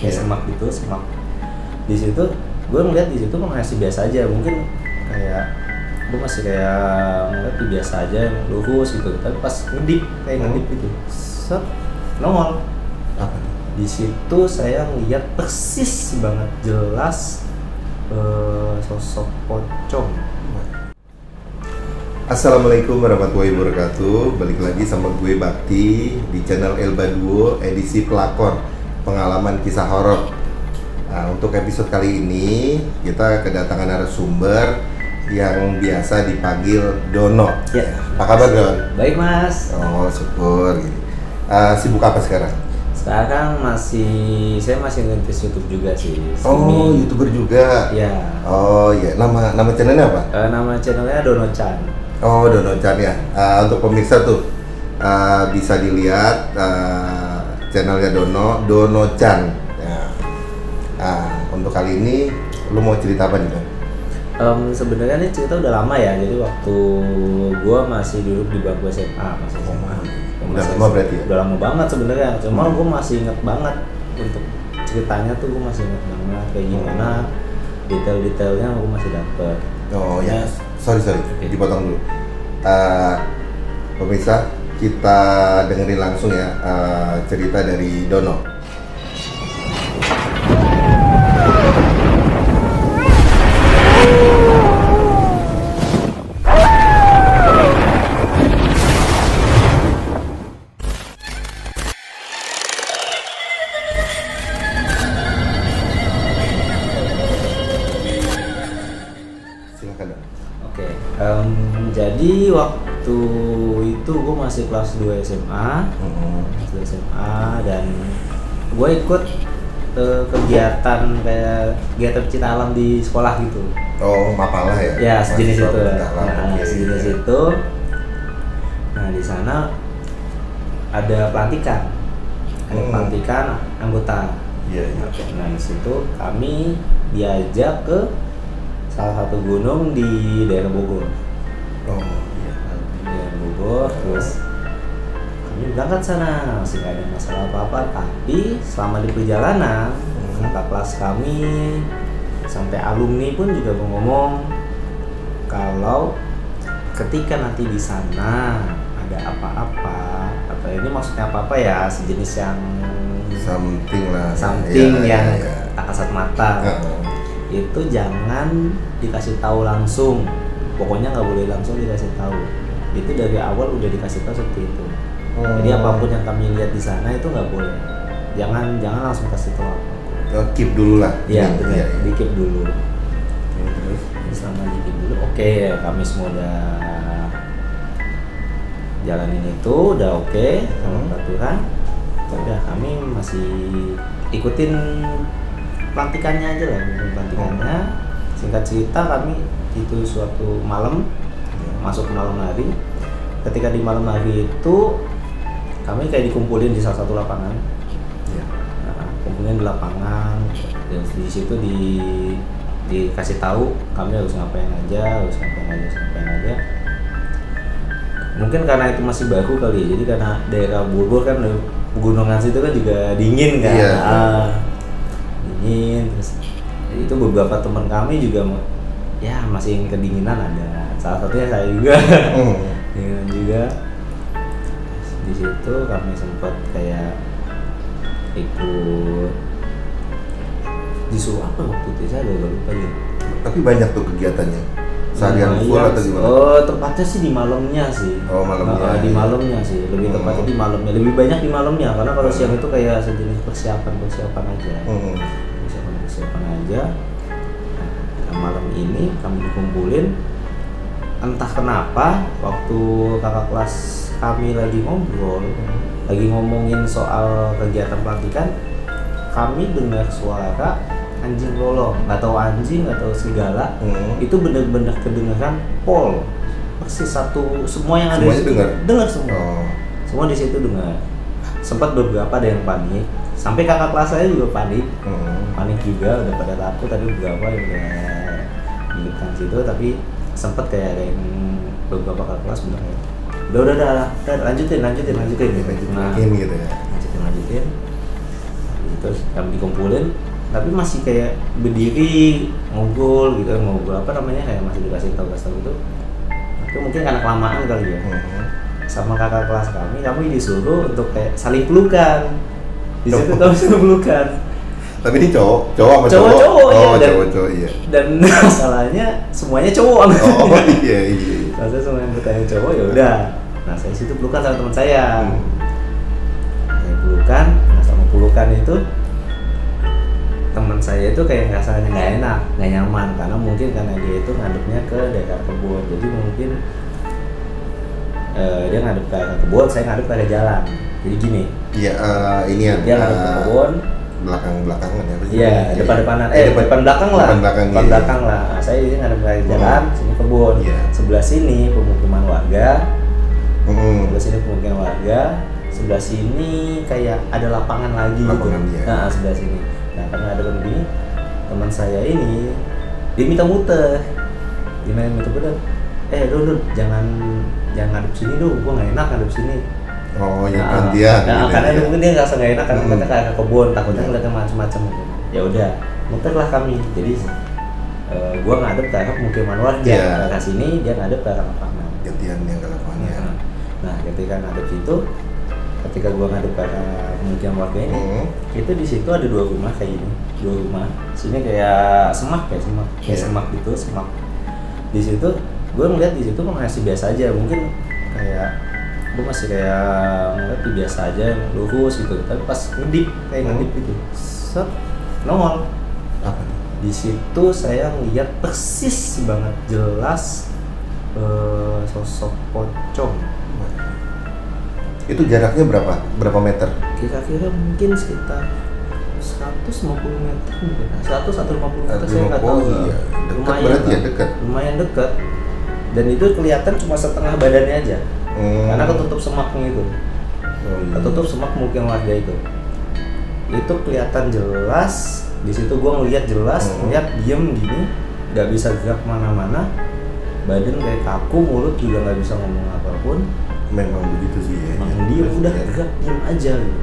kayak semak gitu, semak. Di situ gue ngeliat di situ masih biasa aja, mungkin kayak gue masih kayak ngeliat biasa aja, lurus gitu. Tapi pas ngedip kayak ngedip gitu, set nongol. Apa? Di situ saya ngeliat persis banget jelas sosok pocong. Assalamualaikum warahmatullahi wabarakatuh. Balik lagi sama gue Bakti di channel Elba Duo edisi pelakor pengalaman kisah horor. Nah, untuk episode kali ini kita kedatangan narasumber yang biasa dipanggil Dono. Ya. Apa kabar, Don? Baik mas. Oh, syukur. Sibuk apa sekarang? Sekarang saya masih ngerintis YouTube juga sih. Oh, YouTuber juga. Ya. Oh iya, nama channelnya apa? Nama channelnya Dono Chan. Oh, Dono Chan ya. Untuk pemirsa tuh bisa dilihat channelnya Dono Chan. Ya. Untuk kali ini lu mau cerita apa nih, Don? Sebenarnya ini cerita udah lama ya. Jadi waktu gua masih duduk di bangku SMA, masih SMA. Udah lama berarti ya? Udah lama banget sebenarnya. Cuma gua masih inget banget untuk ceritanya tuh, gua masih inget banget kayak gimana detail-detailnya gua masih dapet. Oh ya, sorry, dipotong dulu. Pemirsa, kita dengerin langsung ya cerita dari Dono. Silakan, Don. Oke, jadi waktu itu gue masih kelas 2 SMA, dan gue ikut kegiatan kayak kegiatan pecinta alam di sekolah gitu. Oh, Mapalah ya? Ya, sejenis itu. Iya. Sejenis itu. Nah, di sana ada pelantikan, anggota. Iya. Nah, di situ kami diajak ke salah satu gunung di daerah Bogor. Oh iya. Di daerah Bogor, terus kami berangkat sana, masih nggak ada masalah apa-apa. Tapi selama di perjalanan, kakak kelas kami sampai alumni pun juga ngomong kalau ketika nanti di sana ada apa-apa, atau ini maksudnya apa-apa ya, sejenis yang something yang tak kasat mata. Itu jangan dikasih tahu langsung, pokoknya nggak boleh langsung dikasih tahu. Itu dari awal udah dikasih tahu seperti itu. Jadi apapun yang kami lihat di sana itu nggak boleh, jangan langsung kasih tahu. Keep dulu lah. Iya benar, di keep dulu. Terus selama di keep dulu, oke, kami semua udah jalanin itu, udah oke sama peraturan. Udah, kami masih ikutin pelantikannya aja lah, pelantikannya. Singkat cerita, kami itu suatu malam, masuk ke malam hari. Ketika di malam hari itu kami kayak dikumpulin di salah satu lapangan. Nah, kumpulin di lapangan, dan di situ dikasih tahu kami harus ngapain aja. Mungkin karena itu masih baru kali ya, jadi karena daerah Bogor kan pegunungan situ kan juga dingin kan. Iya. Dingin, terus itu beberapa teman kami juga ya masih kedinginan, ada salah satunya saya juga. Dinginan juga. Di situ kami sempat kayak ikut disuruh apa waktu itu, saya agak lupa gitu. Tapi banyak tuh kegiatannya. Seharian full atau gimana? Oh, tepatnya sih di malamnya sih. Oh, malamnya. Di malamnya sih, lebih tepatnya di malamnya. Lebih banyak di malamnya, karena kalau siang itu kayak sejenis persiapan aja. Persiapan aja. Nah, malam ini kami dikumpulin. Entah kenapa waktu kakak kelas kami lagi ngobrol, lagi ngomongin soal kegiatan pelantikan, kami dengar suara anjing lolong, nggak tahu anjing, nggak tahu serigala. Itu benar-benar kedengaran pol, persis satu, semua yang ada di situ dengar semua. Semua di situ dengar. Sempat beberapa ada yang panik, sampai kakak kelas saya juga panik juga, udah pada takut. Tadi beberapa yang udah di dekat situ, tapi sempat kayak ada yang beberapa kakak kelas bener ya, udah lanjutin. Gitu ya. Lanjutin. terus kami dikumpulin tapi masih kayak berdiri ngobrol gitu, ngobrol apa namanya, kayak masih dikasih tahu gitu. Itu mungkin karena kelamaan kali ya. Sama kakak kelas kami disuruh untuk kayak saling pelukan. Di situ kami saling pelukan. Tapi ini cowok sama cowok. Oh, iya, cowok iya. Dan masalahnya semuanya cowok. Oh iya. Maksudnya semua yang bertanya cowok ya udah. Nah, saya situ pelukan sama teman saya. Saya pelukan, nah sama pelukan itu teman saya itu kayak rasanya nggak enak, nggak nyaman karena dia itu ngadepnya ke daerah kebun. Jadi mungkin dia ngadep ke arah kebun, saya ngadep ke arah jalan. Jadi gini. Iya, ini ya. Dia ngadep ke kebun. Belakang-belakangan ya. Iya, depan-depanan. Depan belakang lah. Depan belakang lah. Nah, saya ini ngadep ke arah jalan, sini kebun. Sebelah sini pemukiman warga. Sebelah sini pemukiman warga. Sebelah sini kayak ada lapangan lagi gitu. Nah, sebelah sini. Nah, karena ada begini, teman saya ini dia minta muter. Dun, jangan ngadep sini dong, gua nggak enak ngadep sini. Oh, ya gantian. Nah, karena mungkin dia ngerasa nggak enak karena kita kayak ke kebun, takutnya ngeliatnya macam-macam. Ya udah, muterlah kami. Jadi gua ngadep ke arah pemukiman warga, ke arah sini, dia ngadep ke arah lapangan. Gantian yang ke lapangan. Nah, ketika ngadep situ, ketika gua ngadep ke arah pemukiman warga ini, itu di situ ada 2 rumah kayak gini, 2 rumah. Sini kayak semak gitu, semak. Di situ gue ngeliat di situ masih biasa aja, mungkin kayak gue masih kayak ngeliat biasa aja, lurus gitu. Tapi pas ngedip gitu, set nongol. Apa nih? Di situ saya ngeliat persis banget jelas sosok pocong. Itu jaraknya berapa meter? Kira-kira mungkin sekitar 150 meter mungkin. 100 atau 50 meter saya nggak tahu. Iya. Dekat berarti ya, dekat. Lumayan dekat. Dan itu kelihatan cuma setengah badannya aja. Karena ketutup semaknya itu. Ketutup semak mungkin warga itu. Itu kelihatan jelas. Di situ gua ngelihat jelas, ngeliat diem gini, nggak bisa gerak kemana-mana. Badan kayak kaku, mulut juga nggak bisa ngomong apapun. Memang begitu sih ya. Dia udah gerak diem aja gitu.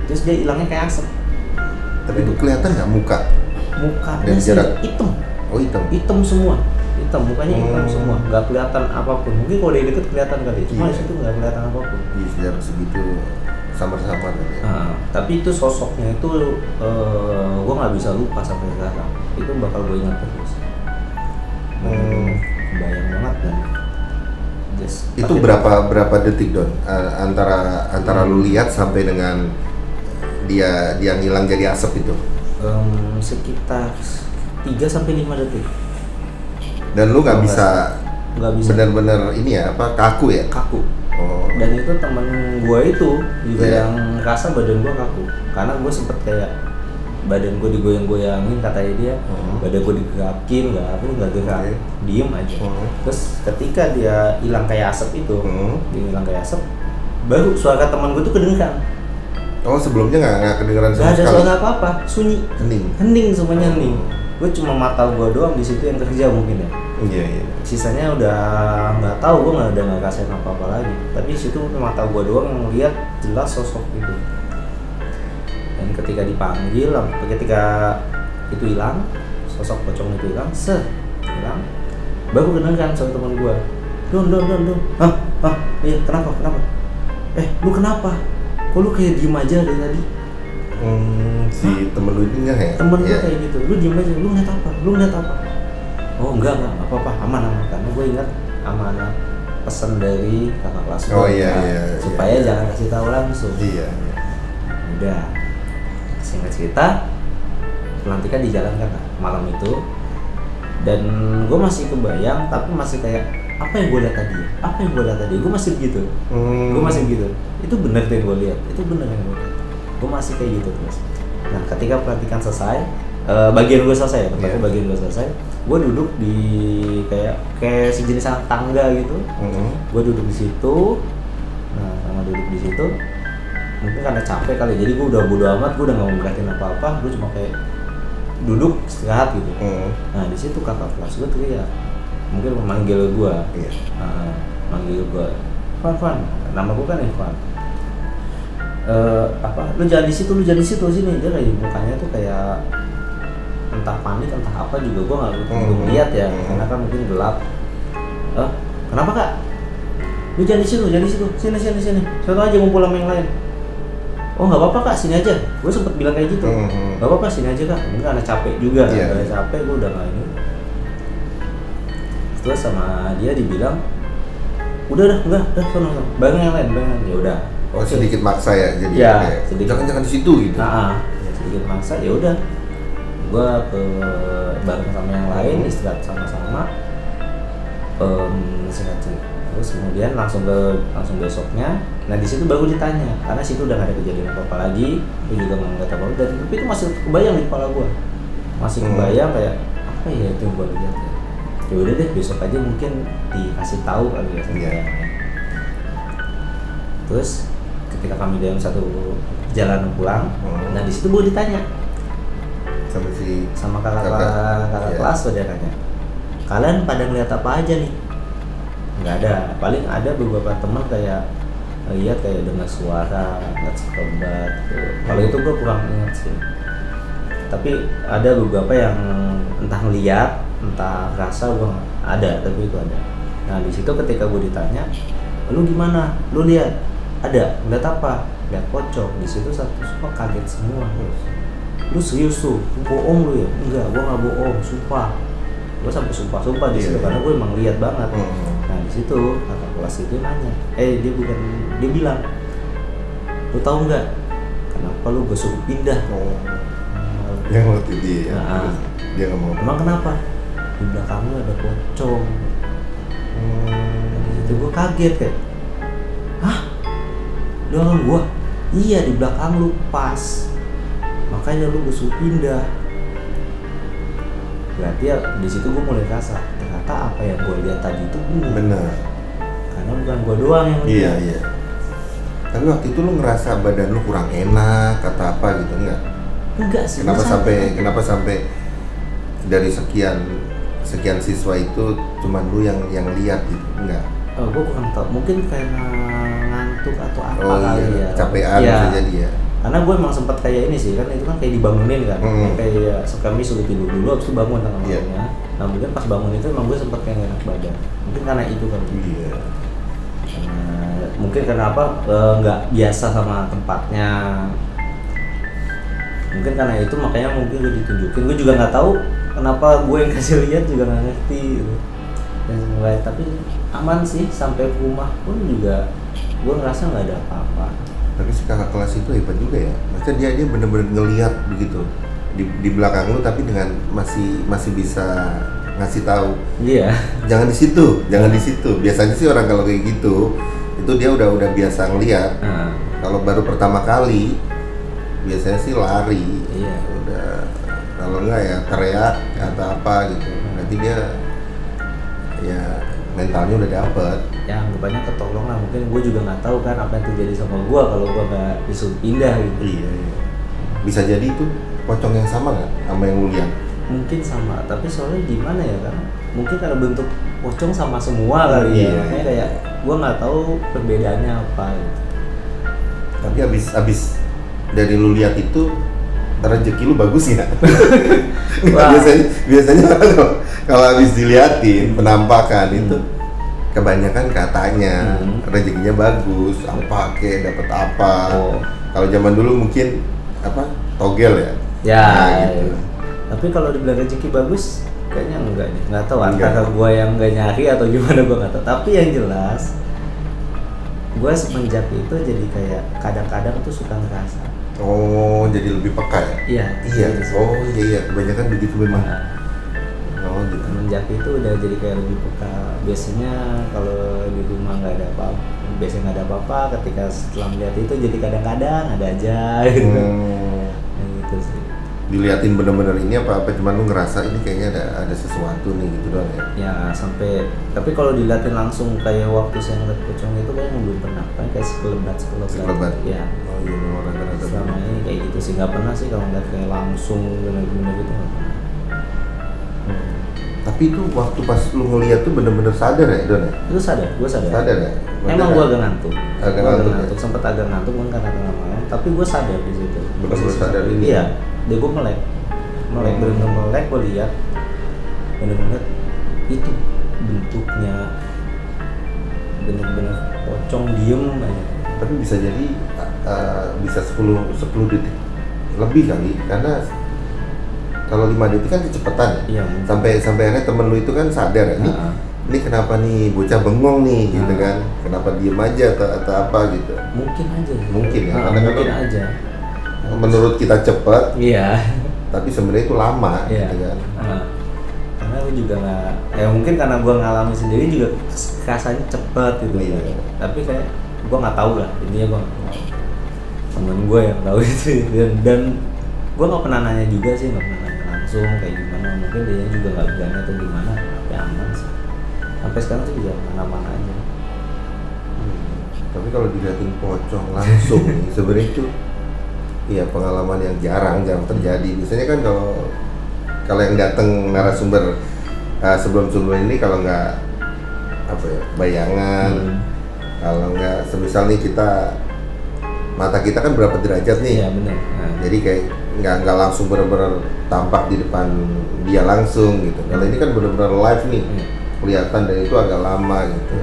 Terus dia hilangnya kayak asap. Tapi itu kelihatan nggak mukanya sih hitam. Oh, hitam semua. Mukanya hitam semua, nggak kelihatan apapun. Mungkin kalau dari deket kelihatan kali, cuma di situ nggak kelihatan apapun. Iya, jarak segitu samar-samar kan ya. Tapi itu sosoknya itu gue nggak bisa lupa sampai sekarang. Itu bakal gue ingat terus. Bayang banget dan itu berapa detik Don? Antara lu lihat sampai dengan dia ngilang jadi asap itu? Sekitar 3-5 detik. Dan lu nggak bisa benar-benar ini ya, kaku ya? Kaku. Oh. Dan itu temen gue itu juga yang ngerasa badan gue kaku, karena gue sempet kayak badan gue digoyang-goyangin, katanya dia badan gue digerakin, nggak gerak, diem aja. Terus ketika dia hilang kayak asap itu, baru suara teman gue tuh kedengeran. Oh, sebelumnya nggak kedengeran sama sekali? Nggak ada suara apa-apa, sunyi, hening semuanya hening. Gue cuma mata gue doang di situ yang kerja mungkin ya. Iya. Sisanya udah nggak tahu, gue udah nggak rasain apa-apa lagi. Tapi di situ mata gue doang yang ngeliat jelas sosok itu. Dan ketika dipanggil, ketika itu hilang, sosok pocong itu hilang, baru kedengeran sama teman gue. Don. Iya, kenapa? Lu kenapa? Kok lu kayak diem aja dari tadi? Si temen lu ini nggak ya? Temen gue kayak gitu, lu diem aja, lu ngeliat apa? Oh enggak apa-apa, aman. Karena gue ingat amanah pesan dari kakak kelas gue. Oh iya. Supaya jangan kasih tahu langsung. Iya. Udah, singkat cerita, pelantikan dijalankan malam itu. Dan gue masih kebayang, tapi masih kayak apa yang gue lihat tadi? Gue masih begitu. Itu benar tuh yang gue lihat. Gue masih kayak gitu terus. Nah, ketika pelantikan selesai, bagian gue selesai, gue duduk di kayak sejenis tangga gitu. Gue duduk di situ. Nah, sama duduk di situ, mungkin karena capek kali, jadi gue udah bodo amat, gue udah nggak mau ngeliatin apa-apa, gue cuma kayak duduk istirahat gitu. Nah, di situ kakak kelas gue tuh ya mungkin memanggil gue, manggil gue, Van, nama gue kan Ivan. lu jangan di situ sini. Dia kayak mukanya tuh kayak entah panik entah apa juga gue nggak ngeliat ya, karena kan mungkin gelap. Kenapa kak? Lu jangan di situ, sini. Satu aja ngumpul sama yang lain. Oh nggak apa-apa kak, sini aja. Gue sempet bilang kayak gitu. Nggak apa-apa, sini aja kak. Mungkin karena capek juga, karena capek gue udah nggak ini. Terus sama dia dibilang, udah sono. Bareng yang lain. Ya udah. Oh sedikit maksa ya, jadi ya, jangan di situ gitu. Sedikit maksa, ya udah. Gue ke bareng sama yang lain, istirahat sama-sama. Terus kemudian langsung besoknya. Nah di situ baru ditanya, karena situ udah gak ada kejadian apa lagi. Gue juga nggak ngeliat apa-apa, dan tapi itu masih kebayang di kepala gue, masih kebayang kayak apa ya itu yang gue lihat ya. Ya udah deh, besok aja mungkin dikasih tahu kali ya sama Terus ketika kami dalam satu jalan pulang, nah di situ gue ditanya sama kakak kelas, saudaranya, kalian pada ngeliat apa aja nih? Nggak ada, paling ada beberapa teman kayak lihat kayak dengar suara, ngeliat sekelebat gitu. Kalau itu gue kurang ingat sih, tapi ada beberapa yang entah ngeliat entah rasa, gue ada, tapi itu ada. Nah di situ ketika gue ditanya, lu gimana? Lu lihat? Ada? Ngeliat apa? Lihat pocong. Di situ satu semua kaget semua. Lu serius tuh? Bohong lu ya? Enggak, gue nggak bohong, sumpah. Gue sampai sumpah di situ karena gue emang lihat banget. Nah di situ kakak kelas itu nanya, dia bilang, lu tahu nggak kenapa lu gue suruh pindah? Yang waktu dia nggak mau. Emang kenapa? Di belakang lu ada pocong. Di situ gue kaget kayak, hah? Di belakang gua? Iya, di belakang lu pas. Makanya lu gue suruh pindah. Berarti ya di situ gue mulai rasa ternyata apa yang gue lihat tadi itu benar. Karena bukan gue doang yang lihat. Iya. Tapi waktu itu lu ngerasa badan lu kurang enak kata apa gitu enggak? Enggak sih. Kenapa sampai dari sekian siswa itu cuman lu yang lihat gitu? Enggak. Gue kurang tahu. Mungkin karena ngantuk atau apa kali ya. Capean bisa jadi ya. Karena gue emang sempat kayak ini sih, kan itu kan kayak dibangunin kan, kayak kami suruh tidur dulu, habis itu bangun tengah malamnya. Nah mungkin pas bangun itu emang gue sempat kayak enak badan, mungkin karena itu kan. Mungkin karena apa, nggak biasa sama tempatnya, mungkin karena itu makanya mungkin gue ditunjukin. Gue juga nggak tahu kenapa gue yang kasih lihat, juga nggak ngerti gitu. Dan mulai tapi aman sih, sampai rumah pun juga gue ngerasa nggak ada apa-apa. Tapi si kakak kelas itu hebat juga ya. Maksudnya dia bener-bener ngelihat begitu di belakang lu, tapi dengan masih bisa ngasih tahu. Iya. Jangan di situ. Biasanya sih orang kalau kayak gitu, itu dia udah biasa ngelihat. Kalau baru pertama kali, biasanya sih lari. Iya. Udah kalau enggak ya teriak atau apa gitu. Nanti dia ya mentalnya udah dapet. Ya anggapannya ketolong lah, mungkin gue juga nggak tahu kan apa yang terjadi sama gue kalau gue nggak disuruh pindah gitu. Iya. Bisa jadi itu pocong yang sama nggak sama yang lu lihat? Mungkin sama, tapi soalnya gimana ya, kan mungkin karena bentuk pocong sama semua kali ya. Makanya kayak gue nggak tahu perbedaannya apa gitu. Tapi abis dari lu lihat itu rezeki lu bagus ya? biasanya kalau habis diliatin penampakan itu kebanyakan katanya rezekinya bagus, apa dapat apa. Kalau zaman dulu mungkin apa togel ya? Ya. Nah, gitu. Tapi kalau dibilang rezeki bagus, kayaknya enggak nih. Nggak tahu antara gua yang nggak nyari atau gimana, gua nggak tahu. Tapi yang jelas, gua semenjak itu jadi kayak kadang-kadang tuh suka ngerasa. Oh, jadi lebih peka ya? Iya. Oh iya, kebanyakan begitu memang. Oh gitu. Semenjak itu udah jadi kayak lebih peka. Biasanya kalau di rumah nggak ada apa-apa, ketika setelah melihat itu jadi kadang-kadang ada aja gitu. Gitu sih. Diliatin bener-bener ini apa cuman lu ngerasa ini kayaknya ada sesuatu nih gitu doang ya? Ya sampai, tapi kalau diliatin langsung kayak waktu saya ngeliat pocong itu kayaknya belum pernah, kayak sekelebat. Ya. Oh iya, rada-rada. Selama ini kayak gitu sih, nggak pernah sih kalau ngeliat kayak langsung bener-bener gitu, nggak pernah. Tapi itu waktu pas lu ngeliat tuh bener-bener sadar ya Don ya? Itu sadar, gue sadar. Sadar ya? Emang gue agak ngantuk. Sempet sempet agak ngantuk kan karena tengah malam. tapi gue sadar di situ. Benar-benar sadar ini. Iya, dia gue melek bener-bener melek, gue lihat bener-bener itu bentuknya bener-bener pocong diem aja. Tapi bisa jadi bisa 10 detik lebih kali, karena kalau 5 detik kan kecepatan ya. Iya, sampai akhirnya temen lu itu kan sadar ya, ini kenapa nih bocah bengong nih gitu kan, kenapa diem aja atau apa gitu. Mungkin aja. Mungkin ya, karena mungkin aja. Menurut kita cepat, Iya. tapi sebenarnya itu lama, iya. gitu kan. Karena gue juga nggak, ya mungkin karena gue ngalamin sendiri juga rasanya cepet gitu. Iya. Tapi kayak gue nggak tahu lah, intinya gue nggak tahu. Temen gue yang tahu itu, dan gue nggak pernah nanya juga sih, nggak pernah nanya langsung kayak gimana. Mungkin dia juga nggak berani atau gimana, tapi aman sih. Sampai sekarang sih bisa mana-mana aja. Tapi kalau dilihatin pocong langsung nih, sebenarnya itu iya pengalaman yang jarang terjadi. Biasanya kan kalau yang datang narasumber sebelum ini, kalau nggak apa ya, bayangan, kalau nggak semisal nih mata kita kan berapa derajat nih. Iya benar. Jadi kayak nggak langsung benar-benar tampak di depan dia langsung gitu. Kalau ini kan benar-benar live nih, kelihatan, dan itu agak lama gitu.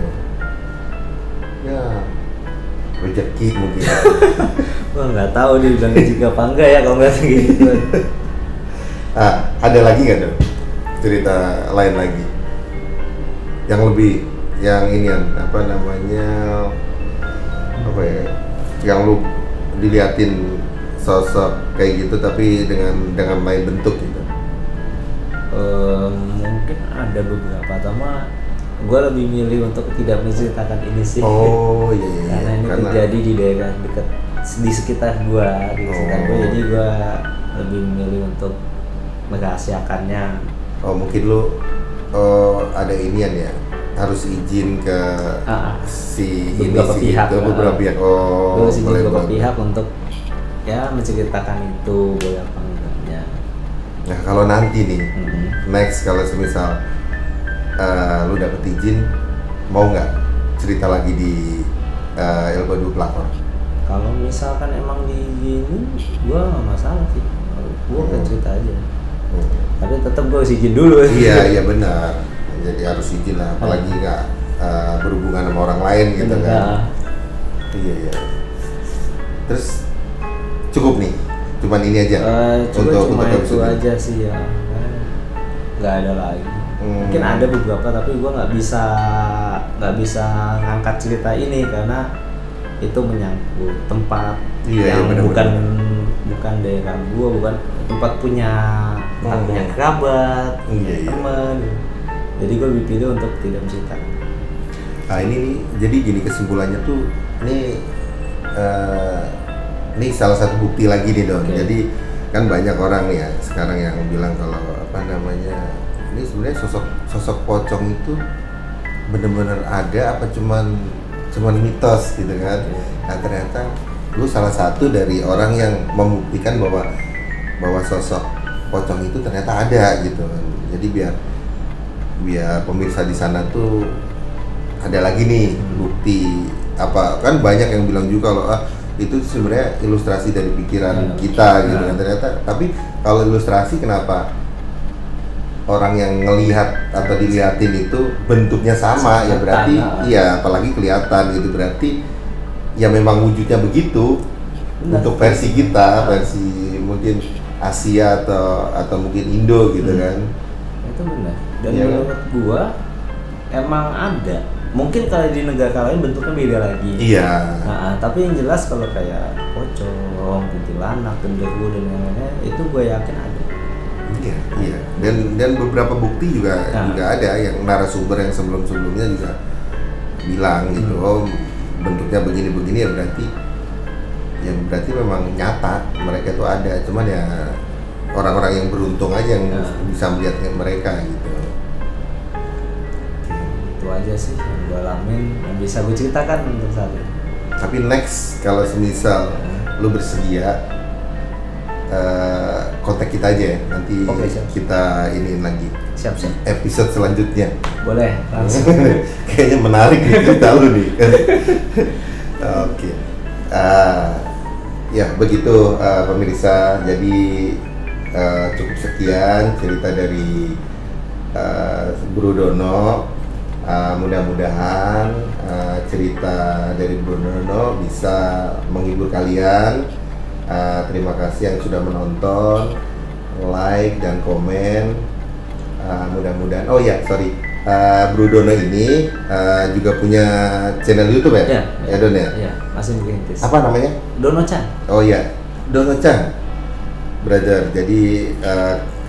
Ya rezeki mungkin. Wah nggak tahu nih bilang rezeki apa enggak ya kalau nggak kayak gitu. Ada lagi nggak dong cerita lain lagi yang lebih apa namanya yang lu diliatin sosok kayak gitu tapi dengan lain bentuk gitu? Mungkin ada beberapa, sama gue lebih milih untuk tidak menceritakan ini sih. Oh iya. Karena ini terjadi di daerah dekat di sekitar gue, jadi gue lebih memilih untuk merahasiakannya. Oh mungkin lu ada inian ya, harus izin ke beberapa pihak. Beberapa pihak. Gue izin beberapa pihak untuk ya menceritakan itu, boleh apa enggaknya. Nah kalau nanti nih next, kalau semisal lu dapet izin, mau nggak cerita lagi di Elba 2 Pelakor? Kalau misalkan emang diizinin, gue nggak masalah sih. Gue akan cerita aja. Tapi tetap gue harus izin dulu. Iya benar. Jadi harus izin lah, apalagi nggak berhubungan sama orang lain gitu kan. Iya. Terus cukup nih, cuman ini aja. Cuma itu aja sih ya. Nggak ada lagi. Mungkin ada beberapa, tapi gue nggak bisa ngangkat cerita ini karena itu menyangkut tempat yang bukan daerah gue, bukan tempat punya kerabat, teman. Jadi gue lebih pilih untuk tidak menceritakan. Ini nih, jadi gini kesimpulannya tuh, ini salah satu bukti lagi nih Don. Jadi kan banyak orang nih ya sekarang yang bilang kalau apa namanya, ini sebenarnya sosok pocong itu benar-benar ada apa cuman mitos gitu kan. Nah ternyata lu salah satu dari orang yang membuktikan bahwa sosok pocong itu ternyata ada gitu. Jadi biar pemirsa di sana tuh ada lagi nih bukti. Apa kan banyak yang bilang juga kalau itu sebenarnya ilustrasi dari pikiran kita gitu kan. Ternyata tapi kalau ilustrasi, kenapa orang yang ngelihat atau dilihatin itu bentuknya sama ya berarti iya, apalagi kelihatan gitu, berarti ya memang wujudnya begitu. Untuk versi kita, versi mungkin Asia atau mungkin Indo gitu kan. Itu benar. Dan menurut gua emang ada. Mungkin kalau di negara lain bentuknya beda lagi. Iya. Tapi yang jelas kalau kayak pocong, kuntilanak, genderuwo dan lain-lainnya itu gua yakin ada. Iya. Dan beberapa bukti juga ada yang narasumber yang sebelumnya juga bilang gitu, bentuknya begini ya berarti memang nyata mereka itu ada, cuman ya orang-orang yang beruntung aja yang bisa melihat mereka gitu. Itu aja sih yang gue alamin, yang bisa gue ceritakan untuk saat ini. Tapi next kalau semisal lu bersedia, kontak kita aja ya, nanti kita iniin lagi. Siap. Episode selanjutnya. Boleh, langsung. Kayaknya menarik nih cerita lu nih. Oke. Ya begitu pemirsa, jadi cukup sekian cerita dari Bro Dono. Mudah-mudahan cerita dari Bro Dono bisa menghibur kalian. Terima kasih yang sudah menonton, like dan komen. Mudah-mudahan, Bro Dono ini juga punya channel YouTube ya? Ya Don ya? Iya, masih merintis. Apa namanya? Dono-chan. Oh ya, Dono-chan, brother. Jadi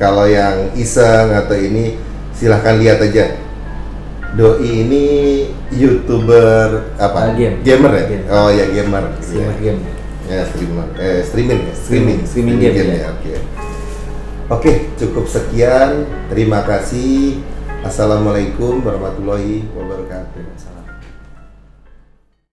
kalau yang iseng atau ini silahkan lihat aja. Doi ini YouTuber apa? Gamer ya? Game. Oh ya, gamer. Streamer game. Ya, streaming game ya. Oke, cukup sekian. Terima kasih. Assalamualaikum warahmatullahi wabarakatuh.